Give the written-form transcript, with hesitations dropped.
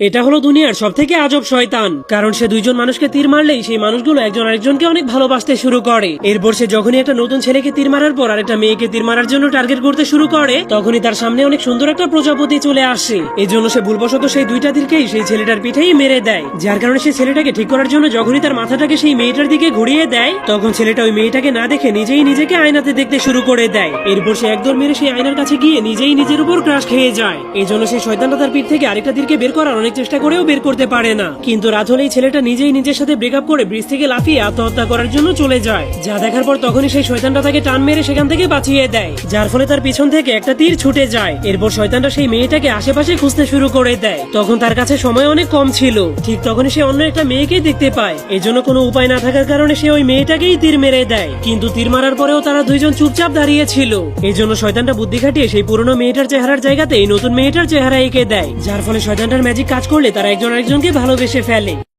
এটা হলো দুনিয়ার সব থেকে আজব শয়তান, কারণ সে দুইজন মানুষকে তীর মারলেই সেই মানুষগুলো একজন আরেকজনকে অনেক ভালোবাসতে শুরু করে। এরপর সে যখনই একটা নতুন ছেলেকে তীর মারার পর আরেকটা মেয়েকে তীর মারার জন্য টার্গেট করতে শুরু করে, তখনই তার সামনে অনেক সুন্দর একটা প্রজাপতি চলে আসে। এই জন্য সে ভুলবশত সেই দুইটা তীরকেই সেই ছেলেটার পিঠেই মেরে দেয়, যার কারণে সেই ছেলেটাকে ঠিক করার জন্য যখনই তার মাথাটাকে সেই মেয়েটার দিকে ঘুরিয়ে দেয়, তখন ছেলেটা ওই মেয়েটাকে না দেখে নিজেই নিজেকে আয়নাতে দেখতে শুরু করে দেয়। এরপর সে একদম মেরে সেই আয়নার কাছে গিয়ে নিজেই নিজের উপর ক্রাশ খেয়ে যায়। এই জন্য সেই শয়তানটা তার পিঠ থেকে আরেকটা তীরকে বের করার অনেক চেষ্টা করেও বের করতে পারে না। কিন্তু রাত হলেই ছেলেটা নিজেই নিজের সাথে ব্রেকআপ করে ব্রিজ থেকে লাফিয়ে আত্মহত্যা করার জন্য চলে যায়। যা দেখার পর তখনই সেই শয়তানটা তাকে টান মেরে সেখান থেকে বাঁচিয়ে দেয়, যার ফলে তার পিছন থেকে একটা তীর ছুটে যায়। এরপর শয়তানটা সেই মেয়েটাকে আশেপাশে খুঁজতে শুরু করে দেয়। তখন তার কাছে সময় অনেক কম ছিল। ঠিক তখনই সে অন্য একটা মেয়েকেই দেখতে পায়। এজন্য কোনো উপায় না থাকার কারণে সে ওই মেয়েটাকেই তীর মেরে দেয়। কিন্তু তীর মারার পরেও তারা দুইজন চুপচাপ দাঁড়িয়ে ছিল। এই জন্য শয়তানটা বুদ্ধি খাটিয়ে সেই পুরনো মেয়েটার চেহারার জায়গাতে এই নতুন মেয়েটার চেহারা এঁকে দেয়, যার ফলে শয়তানটার ম্যাজিক কাজ করলে তারা একজন আরেকজনকে ভালোবেসে ফেলে।